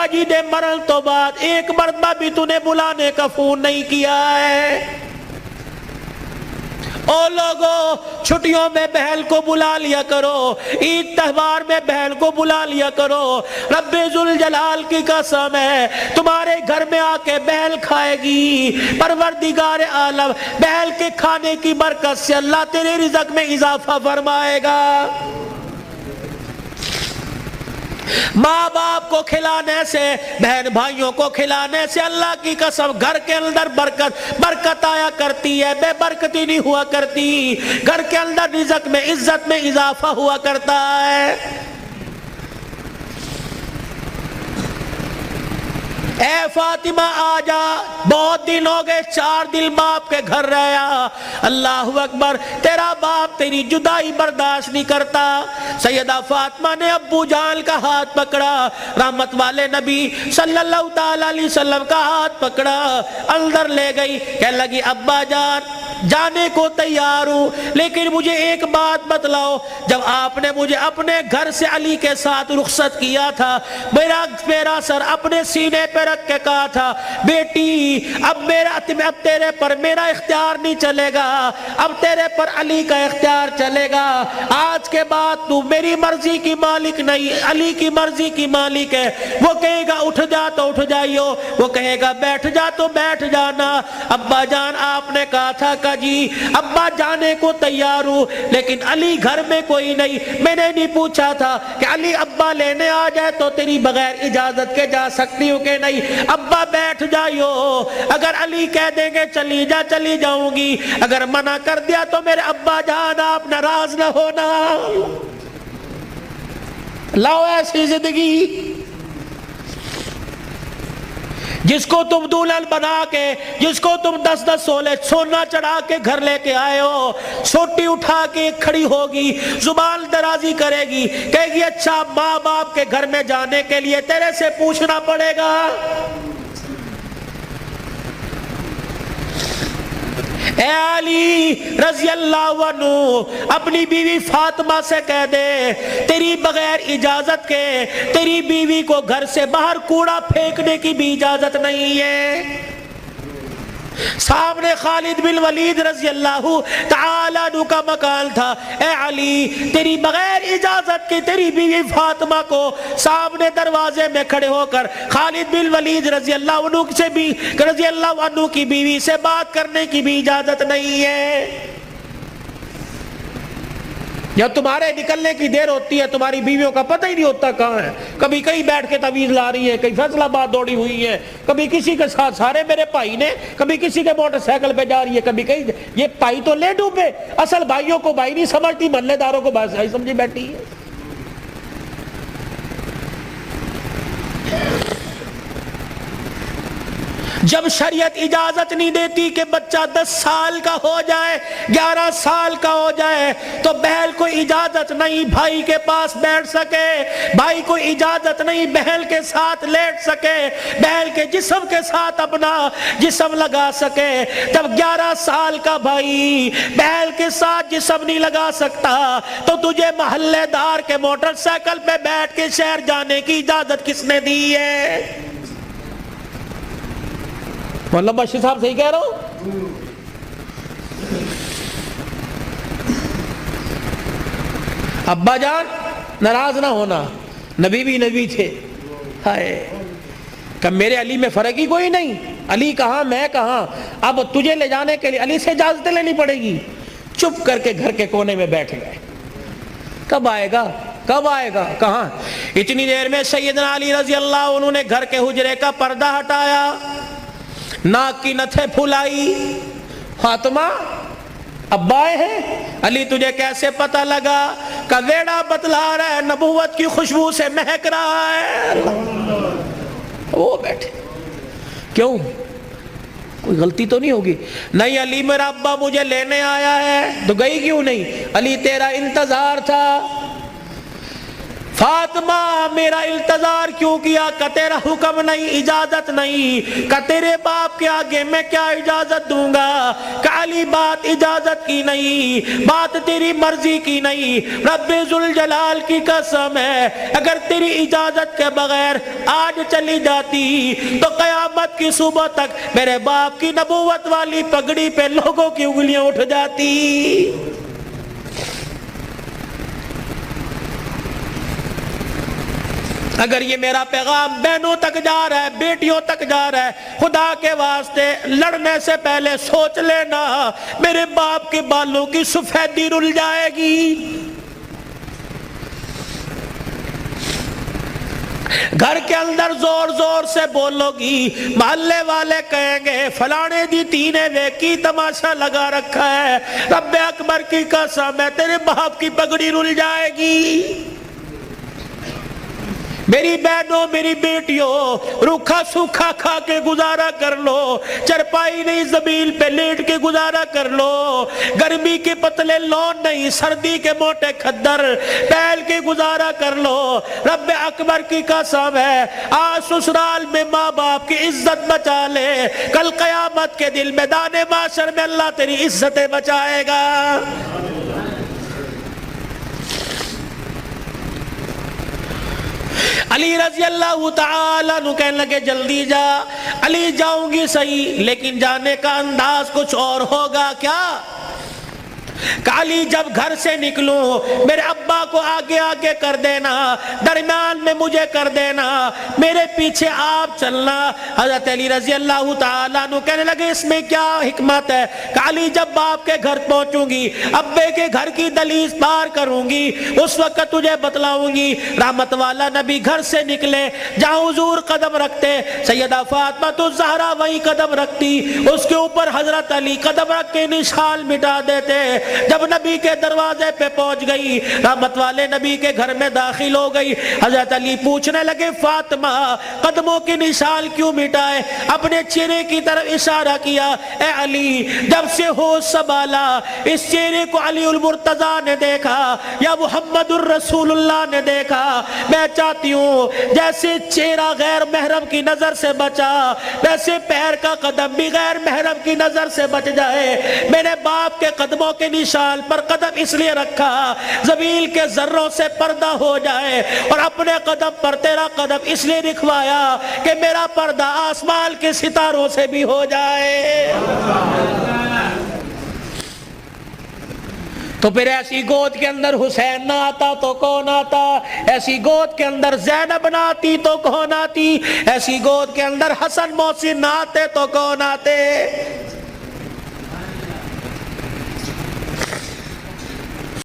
ابا جی نے مرن تو بعد ایک مرتبہ بھی تو نے بلانے کا فون نہیں کیا ہے۔ او لوگو چھٹیوں میں بہن کو بلا لیا کرو، عید تہوار میں بہن کو بلا لیا کرو۔ رب ذوالجلال کی قسم ہے تمہارے گھر میں آ کے بہن کھائے گی، پروردگار عالم بہن کے کھانے کی برکت سے اللہ تیرے رزق میں اضافہ فرمائے گا۔ ماں باپ کو کھلانے سے، بہن بھائیوں کو کھلانے سے اللہ کی قسم گھر کے اندر برکت آیا کرتی ہے، بے برکتی نہیں ہوا کرتی۔ گھر کے اندر رزق میں، عزت میں اضافہ ہوا کرتا ہے۔ اے فاطمہ آجا، بہت دن ہو گئے، 4 دن باپ کے گھر رہا۔ اللہ اکبر، تیرا باپ تیری جدائی برداشت نہیں کرتا۔ سیدہ فاطمہ نے ابو جان کا ہاتھ پکڑا، رحمت والے نبی صلی اللہ تعالی علیہ وسلم کا ہاتھ پکڑا، اندر لے گئی، کہنے لگی ابا جان جانے کو تیار ہوں، لیکن مجھے ایک بات بتلاؤ، جب آپ نے مجھے اپنے گھر سے علی کے ساتھ رخصت کیا تھا، میرا سر اپنے سینے پہ رکھ کے کہا تھا بیٹی اب تیرے پر میرا اختیار نہیں چلے گا، اب تیرے پر علی کا اختیار چلے گا۔ آج کے بعد تو میری مرضی کی مالک نہیں، علی کی مرضی کی مالک ہے۔ وہ کہے گا اٹھ جا تو اٹھ جائیو، وہ کہے گا بیٹھ جا تو بیٹھ جانا۔ ابا جان آپ نے کہا تھا کہ جی ابا جانے کو تیار ہوں، لیکن علی گھر میں کوئی نہیں۔ میں نے نہیں پوچھا تھا کہ علی ابا لینے آ جائے تو تیری بغیر اجازت کے جا سکتی ہوں کہ نہیں؟ ابا بیٹھ جائیو، اگر علی کہہ دیں گے چلی جا چلی جاؤں گی، اگر منع کر دیا تو میرے ابا جان آپ ناراض نہ ہونا۔ لاؤ ایسی زندگی جس کو تم دلہن بنا کے، جس کو تم 10 سولے سونا چڑھا کے گھر لے کے آئے ہو، سوٹی اٹھا کے کھڑی ہوگی، زبان درازی کرے گی، کہے گی اچھا ماں باپ کے گھر میں جانے کے لیے تیرے سے پوچھنا پڑے گا۔ اے علی رضی اللہ عنہ اپنی بیوی فاطمہ سے کہہ دے تیری بغیر اجازت کے تیری بیوی کو گھر سے باہر کوڑا پھینکنے کی بھی اجازت نہیں ہے۔ سامنے خالد بن ولید رضی اللہ تعالی عنہ کا مکان تھا۔ اے علی تیری بغیر اجازت کی تیری بیوی فاطمہ کو سامنے دروازے میں کھڑے ہو کر خالد بن ولید رضی اللہ عنہ کی بیوی سے بات کرنے کی بھی اجازت نہیں ہے۔ جب تمہارے نکلنے کی دیر ہوتی ہے تمہاری بیویوں کا پتہ ہی نہیں ہوتا کہاں ہے، کبھی کہیں بیٹھ کے تعویذ لا رہی ہے، کہیں فیصلہ آباد دوڑی ہوئی ہے، کبھی کسی کے ساتھ سارے میرے بھائی نے، کبھی کسی کے موٹر سائیکل پہ جا رہی ہے، کبھی کہیں یہ بھائی تو لے ڈوبے، اصل بھائیوں کو بھائی نہیں سمجھتی، محلے داروں کو بھائی سمجھی بیٹھی ہے۔ جب شریعت اجازت نہیں دیتی کہ بچہ 10 سال کا ہو جائے، 11 سال کا ہو جائے تو بہن کو اجازت نہیں بھائی کے پاس بیٹھ سکے، بھائی کو اجازت نہیں بہن کے ساتھ لیٹ سکے، بہن کے جسم کے ساتھ اپنا جسم لگا سکے۔ جب 11 سال کا بھائی بہن کے ساتھ جسم نہیں لگا سکتا تو تجھے محلے دار کے موٹر سائیکل پہ بیٹھ کے شہر جانے کی اجازت کس نے دی ہے؟ مولانا بشیر صاحب صحیح کہہ رہا ہوں؟ ابا جان ناراض نہ ہونا، نبی بھی نبی تھے، ہائے کہ میرے علی میں فرق ہی کوئی نہیں، علی کہاں میں کہاں، اب تجھے لے جانے کے لیے علی سے اجازت لینی پڑے گی۔ چپ کر کے گھر کے کونے میں بیٹھ گئے، کب آئے گا کب آئے گا کہاں؟ اتنی دیر میں سیدنا علی رضی اللہ عنہ نے گھر کے حجرے کا پردہ ہٹایا، ناک کی نتھے پھلائی۔ فاطمہ ابا آئے ہیں؟ علی تجھے کیسے پتہ لگا؟ کہ ویڑا بتلا رہا ہے، نبوت کی خوشبو سے مہک رہا ہے۔ وہ بیٹھے، کیوں کوئی غلطی تو نہیں ہوگی؟ نہیں علی میرا ابا مجھے لینے آیا ہے۔ تو گئی کیوں نہیں؟ علی تیرا انتظار تھا۔ فاطمہ میرا التظار کیوں کیا؟ کہ تیرا حکم نہیں، اجازت نہیں، کہ تیرے باپ کے آگے میں کیا اجازت دوں گا؟ کہ علی بات اجازت کی نہیں، بات تیری مرضی کی نہیں، رب ذوالجلال کی قسم ہے اگر تیری اجازت کے بغیر آج چلی جاتی تو قیامت کی صبح تک میرے باپ کی نبوت والی پگڑی پہ لوگوں کی انگلیاں اٹھ جاتی۔ اگر یہ میرا پیغام بہنوں تک جا رہا ہے، بیٹیوں تک جا رہا ہے، خدا کے واسطے لڑنے سے پہلے سوچ لینا میرے باپ کے بالوں کی سفیدی رل جائے گی۔ گھر کے اندر زور زور سے بولو گی، محلے والے کہیں گے فلانے دی تینے ویکی تماشا لگا رکھا ہے، رب اکبر کی قسم ہے تیرے باپ کی پگڑی رل جائے گی۔ میری بہنوں، میری بیٹیوں، روکھا سوکھا کھا کے گزارا کر لو، چرپائی نہیں زمین پہ لیٹ کے گزارا کر لو، گرمی کے پتلے لون نہیں، سردی کے موٹے کھدر پہل کے گزارا کر لو۔ رب اکبر کی قسم ہے آج سسرال میں ماں باپ کی عزت بچا لے، کل قیامت کے دل میدان معاشر میں اللہ تیری عزتیں بچائے گا۔ علی رضی اللہ تعالیٰ عنہ کہنے لگے جلدی جا۔ علی جاؤں گی صحیح لیکن جانے کا انداز کچھ اور ہوگا کیا؟ علی جب گھر سے نکلوں میرے ابا کو آگے آگے کر دینا، درمیان میں مجھے کر دینا، میرے پیچھے آپ چلنا۔ حضرت علی رضی اللہ تعالیٰ عنہ کہنے لگے اس میں کیا حکمت ہے؟ کہ علی جب باپ کے گھر پہنچوں گی، ابے کے گھر کی دہلیز پار کروں گی، اس وقت تجھے بتلاؤں گی۔ رحمت والا نبی گھر سے نکلے، جہاں حضور قدم رکھتے سیدہ فاطمہ الزہرا وہیں قدم رکھتی، اس کے اوپر حضرت علی قدم رکھ کے نشان مٹا دیتے۔ جب نبی کے دروازے پہ پہنچ گئی، رحمت والے نبی کے گھر میں داخل ہو گئی، حضرت علی پوچھنے لگے فاطمہ قدموں کی نشان کیوں مٹائے؟ اپنے چہرے کی طرف اشارہ کیا، اے علی جب سے ہوش سنبھالا اس چہرے کو علی المرتضیٰ نے دیکھا یا محمد الرسول اللہ نے دیکھا، میں چاہتی ہوں جیسے چہرہ غیر محرم کی نظر سے بچا ویسے پیر کا قدم بھی غیر محرم کی نظر سے بچ جائے۔ میرے باپ کے قدموں کے نشان پر قدم اس لیے رکھا زمین کے ذروں سے پردہ ہو جائے، اور اپنے قدم پر تیرا قدم اس لیے رکھوایا کہ میرا پردہ آسمان کے ستاروں سے بھی ہو جائے۔ تو پھر ایسی گود کے اندر حسین نہ آتا تو کون آتا؟ ایسی گود کے اندر زینب نہ آتی تو کون آتی؟ ایسی گود کے اندر حسن محسن نہ آتے تو کون آتے؟